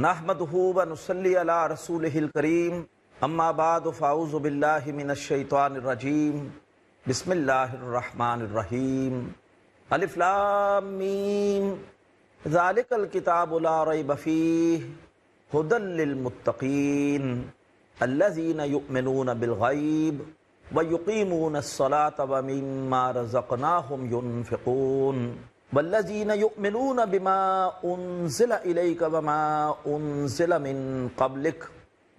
نحمدہ ونصلی علی رسولہ الکریم اما بعد فاعوذ باللہ من الشیطان الرجیم بسم اللہ الرحمن الرحیم الف لام میم ذالک الکتاب لا ریب فیہ ھدی للمتقین الذین یؤمنون بالغیب ویقیمون الصلاة ومما رزقناہم ینفقون والذین یؤمنون بما انزل الیک وما انزل من قبلک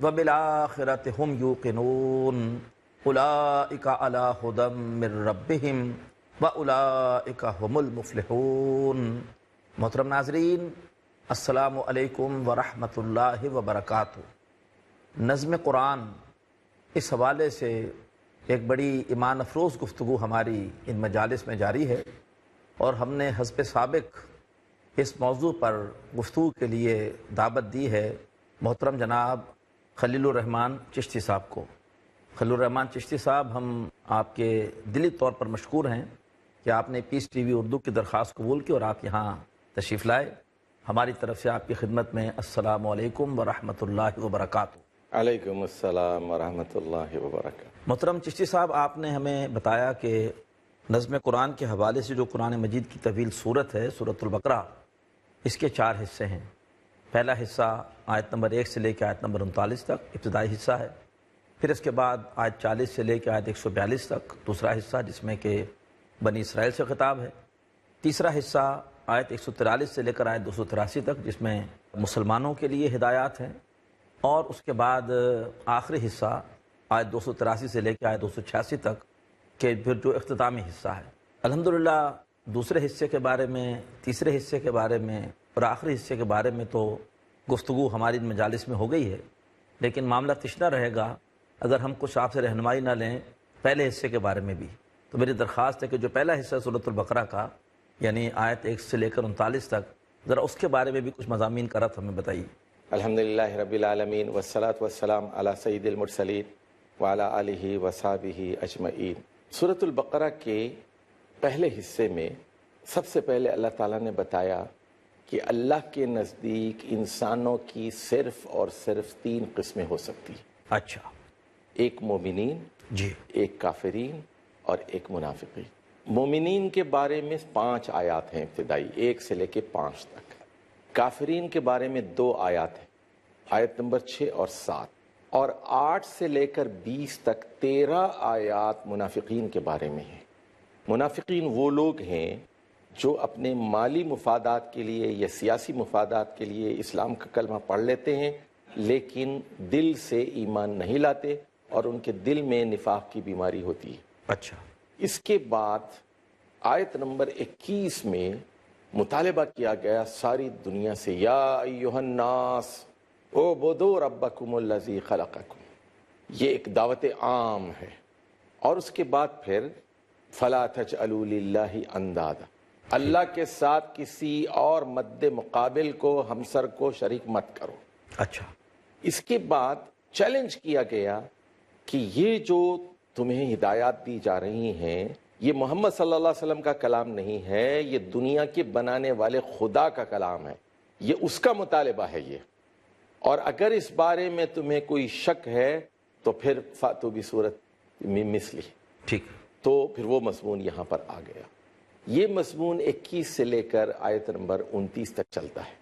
وبالآخرۃ ھم یوقنون اولئک علی ھدی من ربہم واولئک ھم المفلحون۔ محترم ناظرین، السلام علیکم ورحمۃ اللہ وبرکاتہ۔ نظم قرآن اس حوالے سے ایک بڑی ایمان افروز گفتگو ہماری ان مجالس میں جاری ہے، اور ہم نے حسب سابق اس موضوع پر گفتگو کے لیے دعوت دی ہے محترم جناب خلیل الرحمن چشتی صاحب کو۔ خلیل الرحمن چشتی صاحب، ہم آپ کے دلی طور پر مشکور ہیں کہ آپ نے پیس ٹی وی اردو کی درخواست قبول کی اور آپ یہاں تشریف لائے۔ ہماری طرف سے آپ کی خدمت میں السلام علیکم ورحمۃ اللہ وبرکاتہ۔ علیکم السلام ورحمۃ اللہ وبرکاتہ۔ محترم چشتی صاحب، آپ نے ہمیں بتایا کہ نظم قرآن کے حوالے سے جو قرآن مجید کی طویل صورت ہے سورۃ البقرہ، اس کے 4 حصے ہیں۔ پہلا حصہ آیت نمبر 1 سے لے کے آیت نمبر 39 تک ابتدائی حصہ ہے، پھر اس کے بعد آیت 40 سے لے کے آیت 142 تک دوسرا حصہ جس میں کہ بنی اسرائیل سے خطاب ہے، تیسرا حصہ آیت 143 سے لے کر آیت 283 تک جس میں مسلمانوں کے لیے ہدایات ہیں، اور اس کے بعد آخری حصہ آیت 283 سے لے کے آیت 286 تک کہ پھر جو اختتامی حصہ ہے۔ الحمدللہ دوسرے حصے کے بارے میں، تیسرے حصے کے بارے میں اور آخری حصے کے بارے میں تو گفتگو ہماری ان مجالس میں ہو گئی ہے، لیکن معاملہ تشنا رہے گا اگر ہم کچھ آپ سے رہنمائی نہ لیں پہلے حصے کے بارے میں بھی۔ تو میری درخواست ہے کہ جو پہلا حصہ سورۃ البقرہ کا، یعنی آیت 1 سے لے کر 39 تک، ذرا اس کے بارے میں بھی کچھ مضامین کا ربط ہمیں بتائیے۔ الحمدللہ رب العالمین والصلاة والسلام علی سید المرسلین وعلی آلہ وصحبہ اجمعین۔ سورۃ البقرہ کے پہلے حصے میں سب سے پہلے اللہ تعالیٰ نے بتایا کہ اللہ کے نزدیک انسانوں کی صرف اور صرف 3 قسمیں ہو سکتی ہیں۔ اچھا، ایک مومنین، جی، ایک کافرین اور ایک منافقین۔ مومنین کے بارے میں 5 آیات ہیں ابتدائی، 1 سے لے کے 5 تک۔ کافرین کے بارے میں 2 آیات ہیں، آیت نمبر 6 اور 7، اور 8 سے لے کر 20 تک 13 آیات منافقین کے بارے میں ہیں۔ منافقین وہ لوگ ہیں جو اپنے مالی مفادات کے لیے یا سیاسی مفادات کے لیے اسلام کا کلمہ پڑھ لیتے ہیں، لیکن دل سے ایمان نہیں لاتے اور ان کے دل میں نفاق کی بیماری ہوتی ہے۔ اچھا، اس کے بعد آیت نمبر 21 میں مطالبہ کیا گیا ساری دنیا سے، یا ایھا الناس اعبدوا ربکم الذی خلقکم۔ یہ ایک دعوت عام ہے، اور اس کے بعد پھر فلا تجعلوا للہ اندادا، اللہ کے ساتھ کسی اور مد مقابل کو، ہمسر کو شریک مت کرو۔ اچھا، اس کے بعد چیلنج کیا گیا کہ یہ جو تمہیں ہدایات دی جا رہی ہیں یہ محمد صلی اللہ علیہ وسلم کا کلام نہیں ہے، یہ دنیا کے بنانے والے خدا کا کلام ہے، یہ اس کا مطالبہ ہے یہ، اور اگر اس بارے میں تمہیں کوئی شک ہے تو پھر فاتوا بسورۃ من مثلہ۔ ٹھیک، تو پھر وہ مضمون یہاں پر آ گیا۔ یہ مضمون 21 سے لے کر آیت نمبر 29 تک چلتا ہے،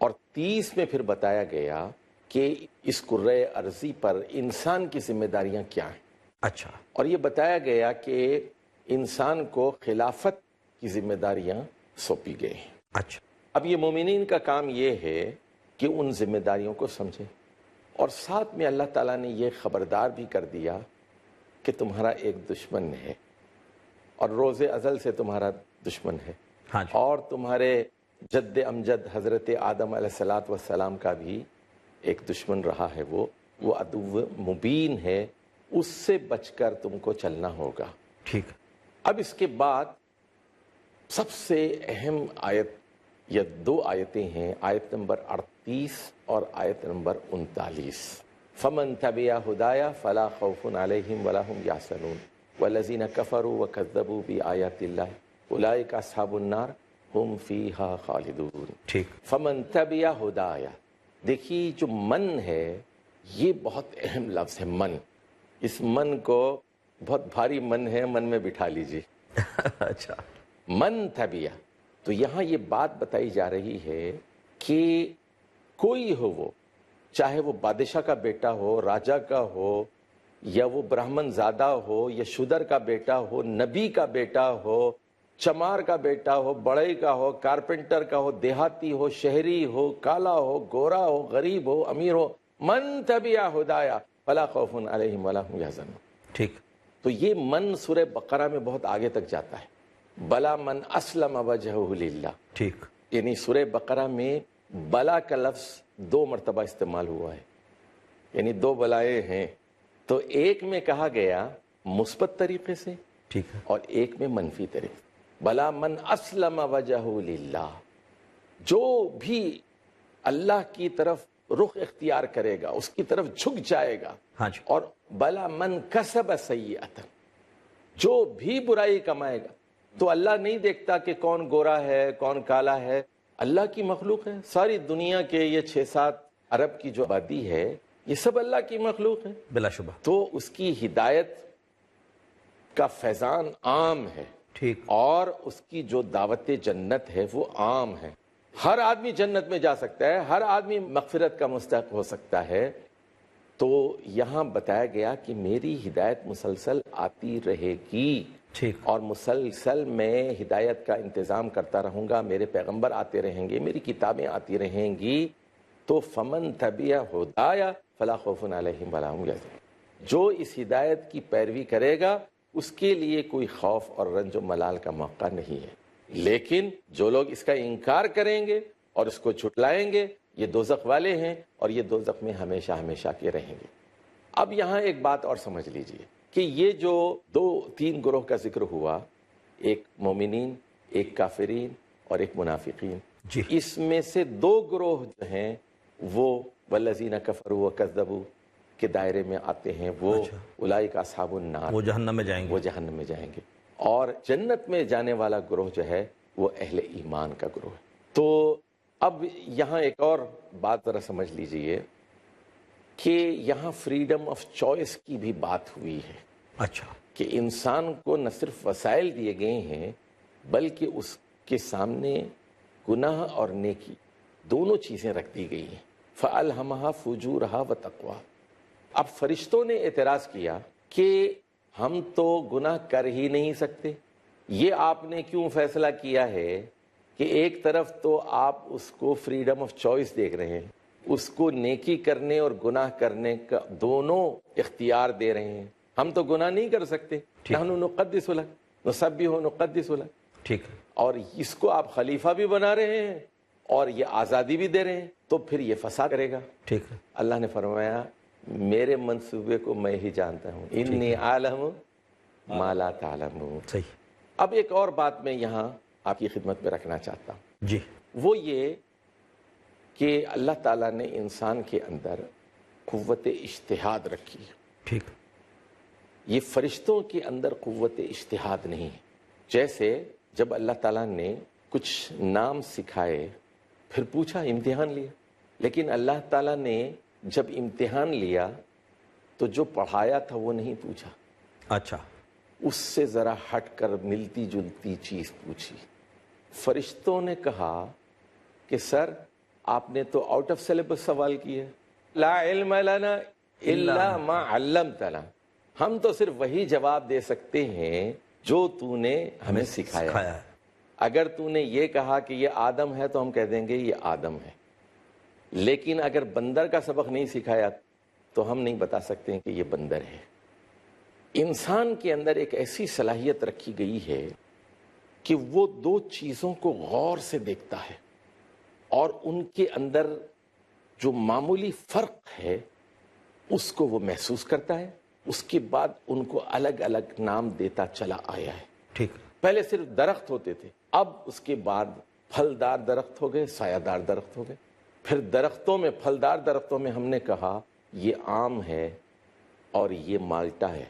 اور 30 میں پھر بتایا گیا کہ اس کرۂ ارضی پر انسان کی ذمہ داریاں کیا ہیں۔ اچھا، اور یہ بتایا گیا کہ انسان کو خلافت کی ذمہ داریاں سونپی گئی ہیں۔ اچھا، اب یہ مومنین کا کام یہ ہے کہ ان ذمہ داریوں کو سمجھے، اور ساتھ میں اللہ تعالیٰ نے یہ خبردار بھی کر دیا کہ تمہارا ایک دشمن ہے، اور روز ازل سے تمہارا دشمن ہے، ہاں جی، اور تمہارے جد امجد حضرت آدم علیہ السلام کا بھی ایک دشمن رہا ہے، وہ عدو مبین ہے، اس سے بچ کر تم کو چلنا ہوگا۔ ٹھیک۔ اب اس کے بعد سب سے اہم آیت یا 2 آیتیں ہیں، آیت نمبر 38 اور آیت نمبر 39۔ فمن تبع ہدایا فلا خوف علیہم ولا هم یحزنون والذین کفروا وکذبوا بآیات اللہ اولئک اصحاب النار هم فیہا خالدون۔ ٹھیک، فمن تبع ہدایا، دیکھیے جو من ہے یہ بہت اہم لفظ ہے، من. اس من کو بہت بھاری من ہے، من میں بٹھا لیجیے. اچھا. من تھبیا. تو یہاں یہ بات بتائی جا رہی ہے کہ کوئی ہو وہ، چاہے وہ بادشاہ کا بیٹا ہو، راجا کا ہو، یا وہ برہمن زادہ ہو، یا شودر کا بیٹا ہو، نبی کا بیٹا ہو، چمار کا بیٹا ہو، بڑئی کا ہو، کارپینٹر کا ہو، دیہاتی ہو، شہری ہو، کالا ہو، گورا ہو، غریب ہو، امیر ہو، من تبع ہدایا فلا خوف علیہم ولا هم يحزنون. ٹھیک. تو یہ من سورہ بقرہ میں بہت آگے تک جاتا ہے. بلا من اسلم وجہہ للہ. ٹھیک. یعنی سورہ بقرہ میں بلا کا لفظ 2 مرتبہ استعمال ہوا ہے، یعنی 2 بلائیں ہیں. تو ایک میں کہا گیا مثبت طریقے سے، ٹھیک ہے. اور ایک میں منفی طریقے سے. بلا من اسلم وجہہ للہ، جو بھی اللہ کی طرف رخ اختیار کرے گا، اس کی طرف جھک جائے گا. ہاں جی. اور بلا من کسب سیئۃ، جو بھی برائی کمائے گا. تو اللہ نہیں دیکھتا کہ کون گورا ہے کون کالا ہے، اللہ کی مخلوق ہے. ساری دنیا کے یہ 6-7 ارب کی جو آبادی ہے یہ سب اللہ کی مخلوق ہے. بلا شبہ. تو اس کی ہدایت کا فیضان عام ہے، ٹھیک. اور اس کی جو دعوت جنت ہے وہ عام ہے. ہر آدمی جنت میں جا سکتا ہے، ہر آدمی مغفرت کا مستحق ہو سکتا ہے. تو یہاں بتایا گیا کہ میری ہدایت مسلسل آتی رہے گی، ٹھیک. اور مسلسل میں ہدایت کا انتظام کرتا رہوں گا. میرے پیغمبر آتے رہیں گے، میری کتابیں آتی رہیں گی. تو فمن تبع ہدایا فلا خوف علیہم ولا هم يحزنون. جو اس ہدایت کی پیروی کرے گا اس کے لیے کوئی خوف اور رنج و ملال کا موقع نہیں ہے. لیکن جو لوگ اس کا انکار کریں گے اور اس کو جھٹلائیں گے یہ دوزخ والے ہیں، اور یہ دوزخ میں ہمیشہ ہمیشہ کے رہیں گے. اب یہاں ایک بات اور سمجھ لیجئے کہ یہ جو 2-3 گروہ کا ذکر ہوا، ایک مومنین، ایک کافرین اور ایک منافقین، جی. اس میں سے 2 گروہ جو ہیں وہ والذین کفروا وکذبوا کے دائرے میں آتے ہیں. وہ اچھا. اولئک اصحاب النار، وہ جہنم میں جائیں گے. وہ جہنم میں جائیں گے. اور جنت میں جانے والا گروہ جو ہے وہ اہل ایمان کا گروہ ہے. تو اب یہاں ایک اور بات ذرا سمجھ لیجئے کہ یہاں فریڈم آف چوائس کی بھی بات ہوئی ہے. اچھا. کہ انسان کو نہ صرف وسائل دیے گئے ہیں بلکہ اس کے سامنے گناہ اور نیکی دونوں چیزیں رکھ دی گئی ہیں. فَأَلْهَمَهَا فُجُورَهَا وَتَقْوَاهَا. اب فرشتوں نے اعتراض کیا کہ ہم تو گناہ کر ہی نہیں سکتے، یہ آپ نے کیوں فیصلہ کیا ہے کہ ایک طرف تو آپ اس کو فریڈم آف چوائس دیکھ رہے ہیں، اس کو نیکی کرنے اور گناہ کرنے کا دونوں اختیار دے رہے ہیں. ہم تو گناہ نہیں کر سکتے، نحن نقدس لک نسبح نقدس لک. ٹھیک. اور اس کو آپ خلیفہ بھی بنا رہے ہیں اور یہ آزادی بھی دے رہے ہیں، تو پھر یہ فساد کرے گا. ٹھیک ہے. اللہ نے فرمایا میرے منصوبے کو میں ہی جانتا ہوں، انی عالم ما لا تعلمون. صحیح. اب ایک اور بات میں یہاں آپ کی خدمت میں رکھنا چاہتا ہوں، جی. وہ یہ کہ اللہ تعالیٰ نے انسان کے اندر قوت اجتہاد رکھی ہے. ٹھیک. یہ فرشتوں کے اندر قوت اجتہاد نہیں ہے. جیسے جب اللہ تعالیٰ نے کچھ نام سکھائے پھر پوچھا، امتحان لیا، لیکن اللہ تعالیٰ نے جب امتحان لیا تو جو پڑھایا تھا وہ نہیں پوچھا. اچھا. اس سے ذرا ہٹ کر ملتی جلتی چیز پوچھی. فرشتوں نے کہا کہ سر آپ نے تو آؤٹ آف سلیبس سوال کیا، لا علم لنا الا ما علمتنا. ہم تو صرف وہی جواب دے سکتے ہیں جو تو نے ہمیں سکھایا ہے. اگر تو نے یہ کہا کہ یہ آدم ہے تو ہم کہہ دیں گے یہ آدم ہے، لیکن اگر بندر کا سبق نہیں سکھایا تو ہم نہیں بتا سکتے ہیں کہ یہ بندر ہے. انسان کے اندر ایک ایسی صلاحیت رکھی گئی ہے کہ وہ 2 چیزوں کو غور سے دیکھتا ہے اور ان کے اندر جو معمولی فرق ہے اس کو وہ محسوس کرتا ہے. اس کے بعد ان کو الگ الگ نام دیتا چلا آیا ہے. ٹھیک. پہلے صرف درخت ہوتے تھے، اب اس کے بعد پھلدار درخت ہو گئے، سایہ دار درخت ہو گئے. پھر درختوں میں، پھلدار درختوں میں ہم نے کہا یہ آم ہے اور یہ مالٹا ہے.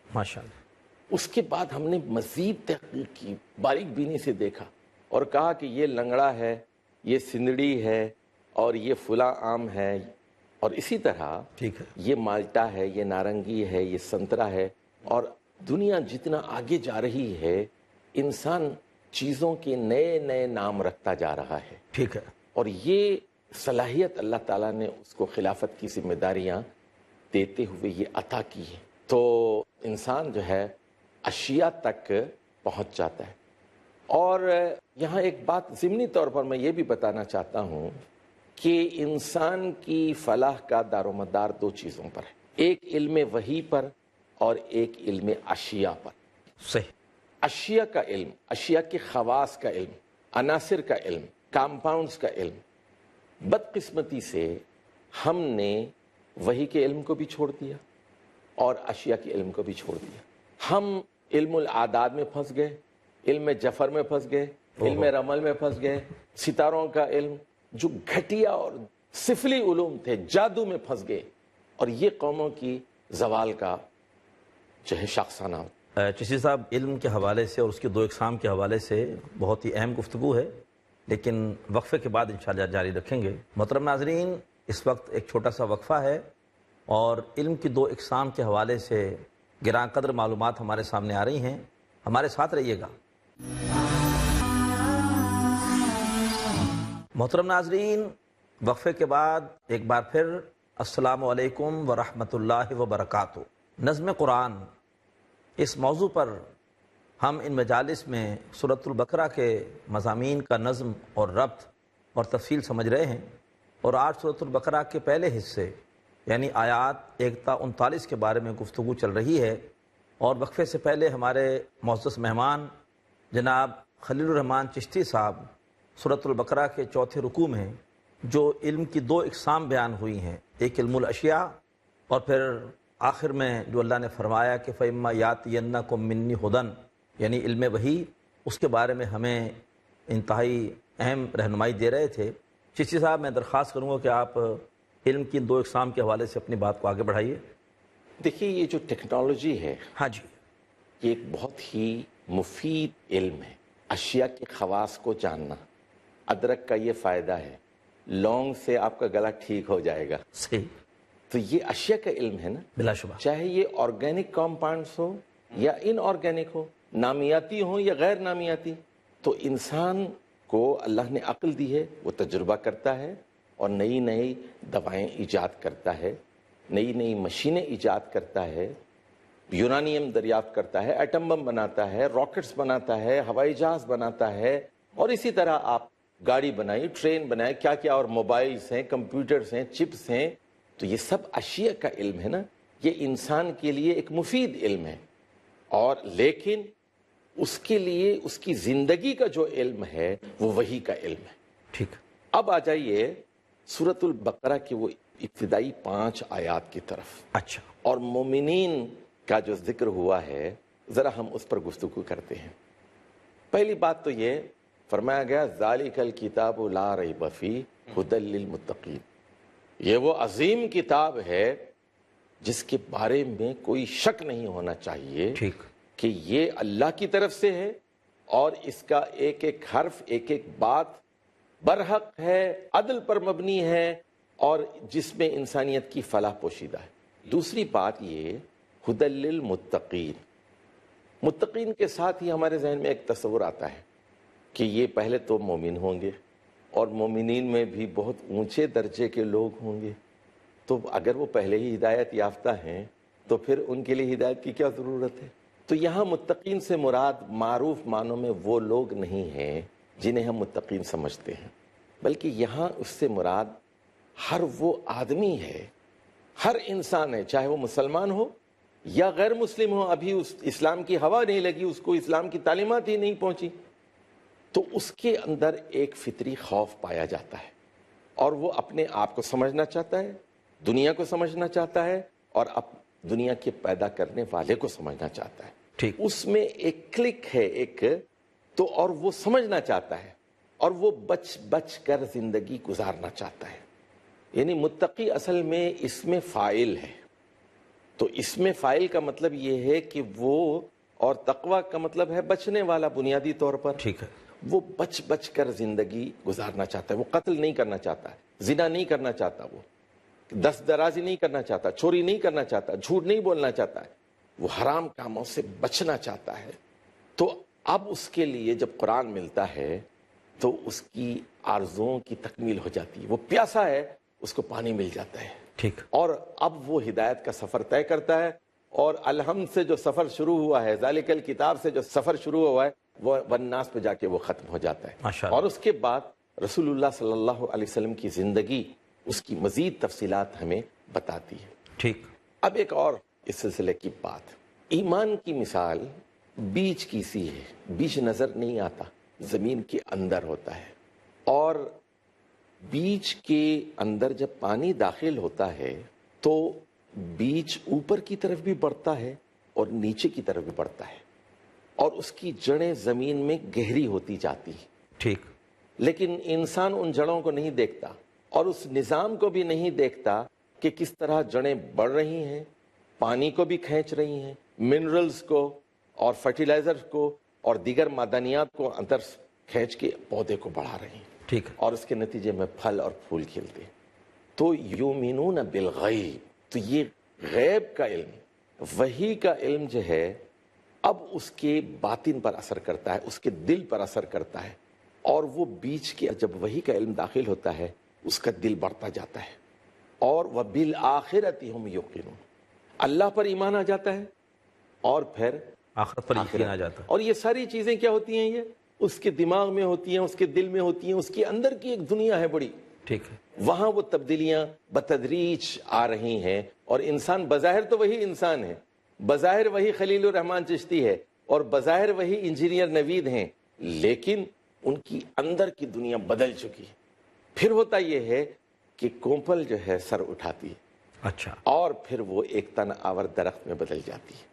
ماشاءاللہ. اس کے بعد ہم نے مزید تحقیق کی، باریک بینی سے دیکھا اور کہا کہ یہ لنگڑا ہے، یہ سندڑی ہے، اور یہ فلاں آم ہے، اور اسی طرح ٹھیک ہے، یہ مالٹا ہے، یہ نارنگی ہے، یہ سنترا ہے. اور دنیا جتنا آگے جا رہی ہے انسان چیزوں کے نئے نئے نام رکھتا جا رہا ہے. ٹھیک ہے، اور یہ صلاحیت اللہ تعالیٰ نے اس کو خلافت کی ذمہ داریاں دیتے ہوئے یہ عطا کی ہے. تو انسان جو ہے اشیاء تک پہنچ جاتا ہے. اور یہاں ایک بات ضمنی طور پر میں یہ بھی بتانا چاہتا ہوں کہ انسان کی فلاح کا دار و مدار دو چیزوں پر ہے، ایک علم وحی پر اور ایک علم اشیاء پر. صحیح. اشیاء کا علم، اشیاء کے خواص کا علم، عناصر کا علم، کمپاؤنڈز کا علم. بدقسمتی سے ہم نے وحی کے علم کو بھی چھوڑ دیا اور اشیاء کے علم کو بھی چھوڑ دیا. ہم علم العادات میں پھنس گئے، علم جفر میں پھنس گئے، علم رمل میں پھنس گئے، ستاروں کا علم جو گھٹیا اور سفلی علوم تھے جادو میں پھنس گئے. اور یہ قوموں کی زوال کا جو ہے شاخسانہ. چشتی صاحب، علم کے حوالے سے اور اس کے دو اقسام کے حوالے سے بہت ہی اہم گفتگو ہے، لیکن وقفے کے بعد انشاءاللہ جاری رکھیں گے. محترم ناظرین، اس وقت ایک چھوٹا سا وقفہ ہے اور علم کی دو اقسام کے حوالے سے گراں قدر معلومات ہمارے سامنے آ رہی ہیں. ہمارے ساتھ رہیے گا. محترم ناظرین، وقفے کے بعد ایک بار پھر السلام علیکم ورحمۃ اللہ وبرکاتہ. نظم قرآن، اس موضوع پر ہم ان مجالس میں سورۃ البقرہ کے مضامین کا نظم اور ربط اور تفصیل سمجھ رہے ہیں، اور آج سورۃ البقرہ کے پہلے حصے یعنی آیات 1 تا 39 کے بارے میں گفتگو چل رہی ہے. اور وقفے سے پہلے ہمارے معزز مہمان جناب خلیل الرحمن چشتی صاحب سورۃ البقرہ کے چوتھے رکوع میں جو علم کی دو اقسام بیان ہوئی ہیں، ایک علم الاشیاء اور پھر آخر میں جو اللہ نے فرمایا کہ فَإِمَّا يَأْتِيَنَّكُم مِّنِّي هُدًى یعنی علم وحی، اس کے بارے میں ہمیں انتہائی اہم رہنمائی دے رہے تھے. چشتی صاحب، میں درخواست کروں گا کہ آپ علم کی دو اقسام کے حوالے سے اپنی بات کو آگے بڑھائیے. دیکھیے، یہ جو ٹیکنالوجی ہے ہاں جی. یہ ایک بہت ہی مفید علم ہے. اشیاء کے خواص کو جاننا. ادرک کا یہ فائدہ ہے، لونگ سے آپ کا گلا ٹھیک ہو جائے گا. صحیح. تو یہ اشیاء کا علم ہے نا، بلا شبہ. چاہے یہ آرگینک کمپاؤنڈس ہو یا ان آرگینک ہو، نامیاتی ہوں یا غیر نامیاتی. تو انسان کو اللہ نے عقل دی ہے، وہ تجربہ کرتا ہے اور نئی نئی دوائیں ایجاد کرتا ہے، نئی نئی مشینیں ایجاد کرتا ہے، یورانیم دریافت کرتا ہے، ایٹم بم بناتا ہے، راکٹس بناتا ہے، ہوائی جہاز بناتا ہے. اور اسی طرح آپ گاڑی بنائی، ٹرین بنائے، کیا کیا، اور موبائلز ہیں، کمپیوٹرز ہیں، چپس ہیں. تو یہ سب اشیاء کا علم ہے نا. یہ انسان کے لیے ایک مفید علم ہے، اور لیکن اس کے لیے اس کی زندگی کا جو علم ہے وہ وحی کا علم ہے. ٹھیک. اب آ جائیے سورۃ البقرہ کی وہ ابتدائی 5 آیات کی طرف. اچھا. اور مومنین کا جو ذکر ہوا ہے ذرا ہم اس پر گفتگو کرتے ہیں. پہلی بات تو یہ فرمایا گیا ذالک الکتاب لا ریب فیہ ھدی للمتقین. یہ وہ عظیم کتاب ہے جس کے بارے میں کوئی شک نہیں ہونا چاہیے ٹھیک. کہ یہ اللہ کی طرف سے ہے، اور اس کا ایک ایک حرف، ایک ایک بات برحق ہے، عدل پر مبنی ہے، اور جس میں انسانیت کی فلاح پوشیدہ ہے. دوسری بات یہ ھدی للمتقین. متقین کے ساتھ ہی ہمارے ذہن میں ایک تصور آتا ہے کہ یہ پہلے تو مومن ہوں گے، اور مومنین میں بھی بہت اونچے درجے کے لوگ ہوں گے. تو اگر وہ پہلے ہی ہدایت یافتہ ہیں تو پھر ان کے لیے ہدایت کی کیا ضرورت ہے؟ تو یہاں متقین سے مراد معروف معنوں میں وہ لوگ نہیں ہیں جنہیں ہم متقین سمجھتے ہیں، بلکہ یہاں اس سے مراد ہر وہ آدمی ہے، ہر انسان ہے، چاہے وہ مسلمان ہو یا غیر مسلم ہو. ابھی اس اسلام کی ہوا نہیں لگی، اس کو اسلام کی تعلیمات ہی نہیں پہنچی، تو اس کے اندر ایک فطری خوف پایا جاتا ہے، اور وہ اپنے آپ کو سمجھنا چاہتا ہے، دنیا کو سمجھنا چاہتا ہے، اور دنیا کے پیدا کرنے والے کو سمجھنا چاہتا ہے. ٹھیک. اس میں ایک کلک ہے ایک تو، اور وہ سمجھنا چاہتا ہے، اور وہ بچ بچ کر زندگی گزارنا چاہتا ہے. یعنی متقی اصل میں اس میں فاعل ہے. تو اس میں فاعل کا مطلب یہ ہے کہ وہ، اور تقویٰ کا مطلب ہے بچنے والا بنیادی طور پر. ٹھیک ہے. وہ بچ بچ کر زندگی گزارنا چاہتا ہے، وہ قتل نہیں کرنا چاہتا ہے، زنا نہیں کرنا چاہتا، وہ دست درازی نہیں کرنا چاہتا، چوری نہیں کرنا چاہتا، جھوٹ نہیں بولنا چاہتا ہے، وہ حرام کاموں سے بچنا چاہتا ہے۔ تو اب اس کے لیے جب قرآن ملتا ہے تو اس کی آرزوؤں کی تکمیل ہو جاتی ہے، وہ پیاسا ہے اس کو پانی مل جاتا ہے، ٹھیک، اور اب وہ ہدایت کا سفر طے کرتا ہے، اور الحمد سے جو سفر شروع ہوا ہے، ذالک الکتاب سے جو سفر شروع ہوا ہے، وہ والناس پہ جا کے وہ ختم ہو جاتا ہے۔ ماشاءاللہ۔ اور اس کے بعد رسول اللہ صلی اللہ علیہ وسلم کی زندگی اس کی مزید تفصیلات ہمیں بتاتی ہے۔ ٹھیک، اب ایک اور اس سلسلے کی بات، ایمان کی مثال بیج کی سی ہے، بیج نظر نہیں آتا، زمین کے اندر ہوتا ہے، اور بیج کے اندر جب پانی داخل ہوتا ہے تو بیج اوپر کی طرف بھی بڑھتا ہے اور نیچے کی طرف بھی بڑھتا ہے، اور اس کی جڑیں زمین میں گہری ہوتی جاتی ہیں، ٹھیک، لیکن انسان ان جڑوں کو نہیں دیکھتا اور اس نظام کو بھی نہیں دیکھتا کہ کس طرح جڑیں بڑھ رہی ہیں، پانی کو بھی کھینچ رہی ہیں، منرلز کو اور فرٹیلائزر کو اور دیگر معدنیات کو اندر کھینچ کے پودے کو بڑھا رہی ہیں، ٹھیک، اور اس کے نتیجے میں پھل اور پھول کھلتے ہیں۔ تو یومنون بالغیب، تو یہ غیب کا علم، وحی کا علم جو ہے، اب اس کے باطن پر اثر کرتا ہے، اس کے دل پر اثر کرتا ہے، اور وہ بیچ کے جب وحی کا علم داخل ہوتا ہے اس کا دل بڑھتا جاتا ہے، اور وَبِالْآخِرَةِ هُمْ يُوقِنُونَ، اللہ پر ایمان آ جاتا ہے، اور پھر آخرت پر یقین آ جاتا ہے۔ اور یہ ساری چیزیں کیا ہوتی ہیں؟ یہ اس کے دماغ میں ہوتی ہیں، اس کے دل میں ہوتی ہیں، اس کے اندر کی ایک دنیا ہے بڑی، ٹھیک ہے، وہاں وہ تبدیلیاں بتدریج آ رہی ہیں، اور انسان بظاہر تو وہی انسان ہے، بظاہر وہی خلیل الرحمن چشتی ہے، اور بظاہر وہی انجینئر نوید ہیں، لیکن ان کی اندر کی دنیا بدل چکی ہے۔ پھر ہوتا یہ ہے کہ کومپل جو ہے سر اٹھاتی ہے، اچھا، اور پھر وہ ایک تن آور درخت میں بدل جاتی ہے۔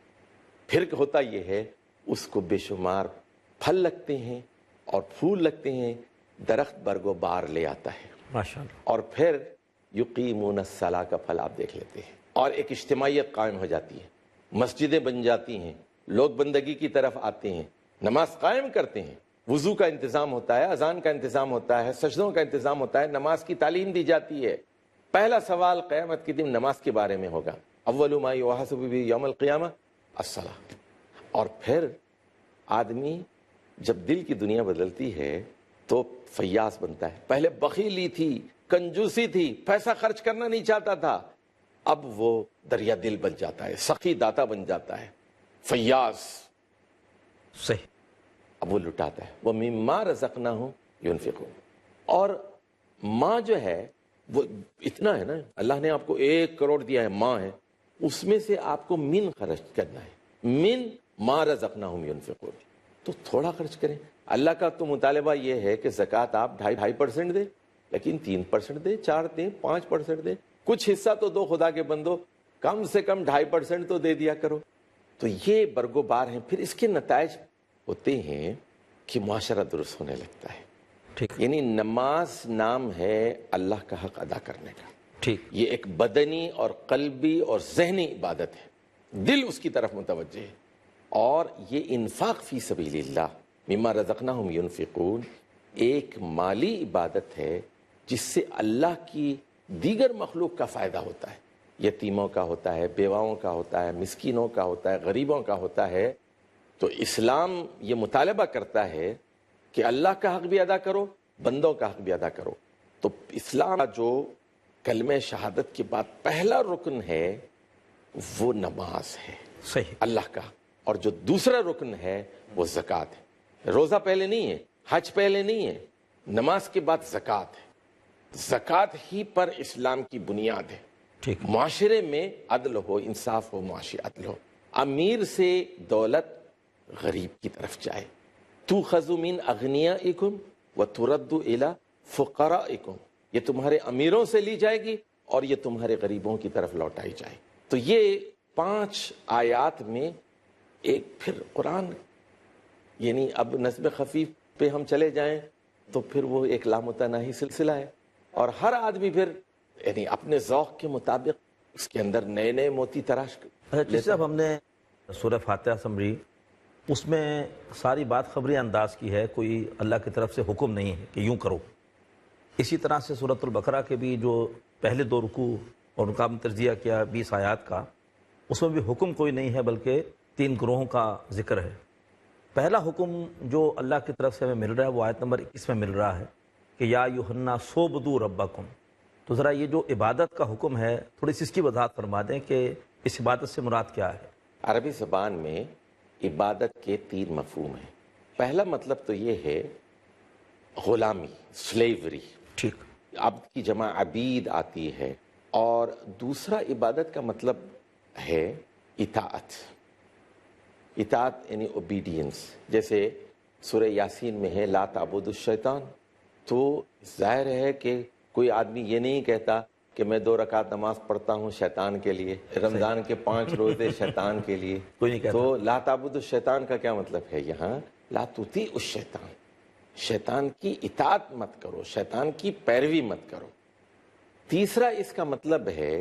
پھر ہوتا یہ ہے اس کو بے شمار پھل لگتے ہیں اور پھول لگتے ہیں، درخت برگ و بار لے آتا ہے، ماشاءاللہ، اور پھر یقیمون الصلاۃ کا پھل آپ دیکھ لیتے ہیں، اور ایک اجتماعیت قائم ہو جاتی ہے، مسجدیں بن جاتی ہیں، لوگ بندگی کی طرف آتے ہیں، نماز قائم کرتے ہیں، وضو کا انتظام ہوتا ہے، اذان کا انتظام ہوتا ہے، سجدوں کا انتظام ہوتا ہے، نماز کی تعلیم دی جاتی ہے۔ پہلا سوال قیامت کے دن نماز کے بارے میں ہوگا، اول ما یحاسب بہ یوم القیامہ الصلاۃ۔ اور پھر آدمی جب دل کی دنیا بدلتی ہے تو فیاض بنتا ہے، پہلے بخیلی تھی، کنجوسی تھی، پیسہ خرچ کرنا نہیں چاہتا تھا، اب وہ دریا دل بن جاتا ہے، سخی داتا بن جاتا ہے، فیاض، صحیح، اب وہ لٹاتا ہے، وہ مما رزقناہم ينفقون۔ اور ماں جو ہے وہ اتنا ہے نا، اللہ نے آپ کو 1 کروڑ دیا ہے، ماں ہے، اس میں سے آپ کو من خرچ کرنا ہے، من ما رزقناہم ينفقون، تو تھوڑا خرچ کریں۔ اللہ کا تو مطالبہ یہ ہے کہ زکوٰۃ آپ 2.5% دیں، لیکن 3% دیں، 4 دیں، 5% دیں، کچھ حصہ تو دو، خدا کے بندو، کم سے کم 2.5% تو دے دیا کرو۔ تو یہ برگو بار ہیں، پھر اس کے نتائج ہوتے ہیں کہ معاشرہ درست ہونے لگتا ہے۔ ٹھیک، یعنی نماز نام ہے اللہ کا حق ادا کرنے کا، ٹھیک، یہ ایک بدنی اور قلبی اور ذہنی عبادت ہے، دل اس کی طرف متوجہ ہے، اور یہ انفاق فی سبیل اللہ مما رزقناہم ينفقون ایک مالی عبادت ہے جس سے اللہ کی دیگر مخلوق کا فائدہ ہوتا ہے، یتیموں کا ہوتا ہے، بیواؤں کا ہوتا ہے، مسکینوں کا ہوتا ہے، غریبوں کا ہوتا ہے۔ تو اسلام یہ مطالبہ کرتا ہے کہ اللہ کا حق بھی ادا کرو، بندوں کا حق بھی ادا کرو۔ تو اسلام کا جو کلمہ شہادت کے بعد پہلا رکن ہے وہ نماز ہے، صحیح، اللہ کا، اور جو دوسرا رکن ہے وہ زکوٰۃ ہے۔ روزہ پہلے نہیں ہے، حج پہلے نہیں ہے، نماز کے بعد زکوٰۃ ہے۔ زکوٰۃ ہی پر اسلام کی بنیاد ہے۔ ٹھیک، معاشرے میں عدل ہو، انصاف ہو، معاشی عدل ہو، امیر سے دولت غریب کی طرف جائے، تُؤْخَذُ مِنْ أَغْنِيَائِكُمْ وَتُرَدُّ إِلَىٰ فُقَرَائِكُمْ، یہ تمہارے امیروں سے لی جائے گی اور یہ تمہارے غریبوں کی طرف لوٹائی جائے۔ تو یہ 5 آیات میں ایک پھر قرآن، یعنی اب نظم خفیف پہ ہم چلے جائیں تو پھر وہ ایک لامتناہی سلسلہ ہے، اور ہر آدمی پھر یعنی اپنے ذوق کے مطابق اس کے اندر نئے نئے موتی تراش جس سے اب ہم نے سورہ فاتحہ سمجھی، اس میں ساری بات خبری انداز کی ہے، کوئی اللہ کی طرف سے حکم نہیں ہے کہ یوں کرو۔ اسی طرح سے سورۃ البقرہ کے بھی جو پہلے 2 رکوع اور ان کا ہم تجزیہ کیا 20 آیات کا، اس میں بھی حکم کوئی نہیں ہے بلکہ 3 گروہوں کا ذکر ہے۔ پہلا حکم جو اللہ کی طرف سے ہمیں مل رہا ہے وہ آیت نمبر 21 میں مل رہا ہے کہ یا ایھا الناس اعبدوا ربکم۔ تو ذرا یہ جو عبادت کا حکم ہے تھوڑی سی اس کی وضاحت فرما دیں کہ اس عبادت سے مراد کیا ہے؟ عربی زبان میں عبادت کے 3 مفہوم ہیں۔ پہلا مطلب تو یہ ہے غلامی، سلیوری، ٹھیک، عبد کی جمع عبید آتی ہے، اور دوسرا عبادت کا مطلب ہے اطاعت۔ اطاعت یعنی اوبیڈینس، جیسے سورہ یاسین میں ہے لا تعبدوا الشیطان۔ تو ظاہر ہے کہ کوئی آدمی یہ نہیں کہتا کہ میں 2 رکعت نماز پڑھتا ہوں شیطان کے لیے، رمضان کے 5 روزے شیطان کے لیے۔ کوئی نہیں کہتا۔ تو لا تعبدوا الشیطان کا کیا مطلب ہے یہاں؟ لا تطیعوا الشیطان، شیطان کی اطاعت مت کرو، شیطان کی پیروی مت کرو۔ تیسرا اس کا مطلب ہے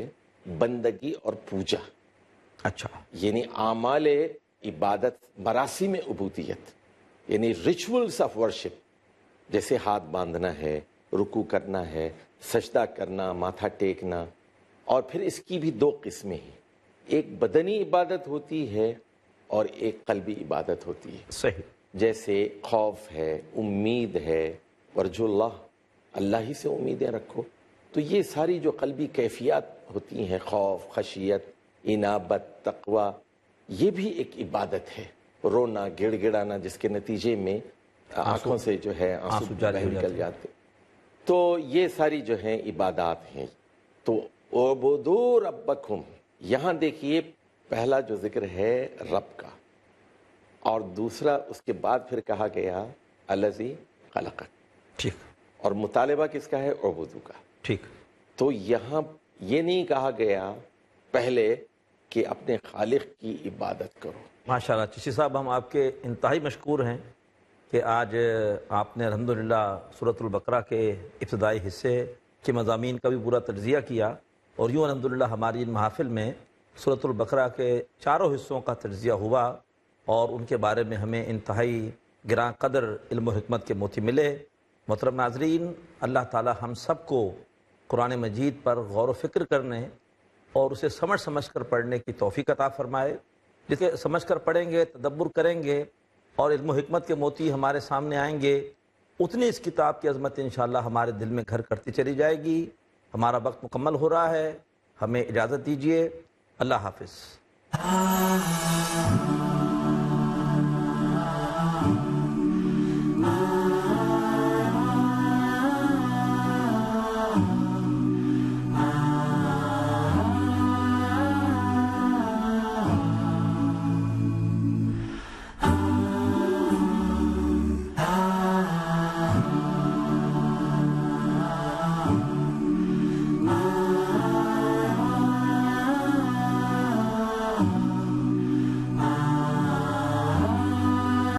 بندگی اور پوجا، اچھا، یعنی اعمال عبادت، مراسم عبودیت، یعنی ریچولز آف ورشپ، جیسے ہاتھ باندھنا ہے، رکوع کرنا ہے، سجدہ کرنا، ماتھا ٹیکنا۔ اور پھر اس کی بھی 2 قسمیں ہیں، ایک بدنی عبادت ہوتی ہے اور ایک قلبی عبادت ہوتی ہے۔ صحیح، جیسے خوف ہے، امید ہے، ورجو اللہ، اللہ ہی سے امیدیں رکھو۔ تو یہ ساری جو قلبی کیفیات ہوتی ہیں، خوف، خشیت، انابت، تقوی، یہ بھی ایک عبادت ہے۔ رونا، گڑ گڑانا، جس کے نتیجے میں آنکھوں سے جو ہے آنسو جاری ہو نکل جاتے۔ تو یہ ساری جو ہیں عبادات ہیں۔ تو اعبدوا ربکم، یہاں دیکھیے پہلا جو ذکر ہے رب کا، اور دوسرا اس کے بعد پھر کہا گیا الذی خلقک، ٹھیک، اور مطالبہ کس کا ہے؟ اعبدوا کا۔ ٹھیک، تو یہاں یہ نہیں کہا گیا پہلے کہ اپنے خالق کی عبادت کرو۔ ماشاءاللہ چشتی صاحب، ہم آپ کے انتہائی مشکور ہیں کہ آج آپ نے الحمدللہ سورۃ البقرہ کے ابتدائی حصے کے مضامین کا بھی پورا تجزیہ کیا، اور یوں الحمدللہ ہماری ان محافل میں سورۃ البقرہ کے 4 حصوں کا تجزیہ ہوا، اور ان کے بارے میں ہمیں انتہائی گراں قدر علم و حکمت کے موتی ملے۔ محترم ناظرین، اللہ تعالی ہم سب کو قرآن مجید پر غور و فکر کرنے اور اسے سمجھ سمجھ کر پڑھنے کی توفیق عطا فرمائے۔ جسے سمجھ کر پڑھیں گے، تدبر کریں گے اور علم و حکمت کے موتی ہمارے سامنے آئیں گے، اتنی اس کتاب کی عظمت انشاءاللہ ہمارے دل میں گھر کرتی چلی جائے گی۔ ہمارا وقت مکمل ہو رہا ہے، ہمیں اجازت دیجیے، اللہ حافظ۔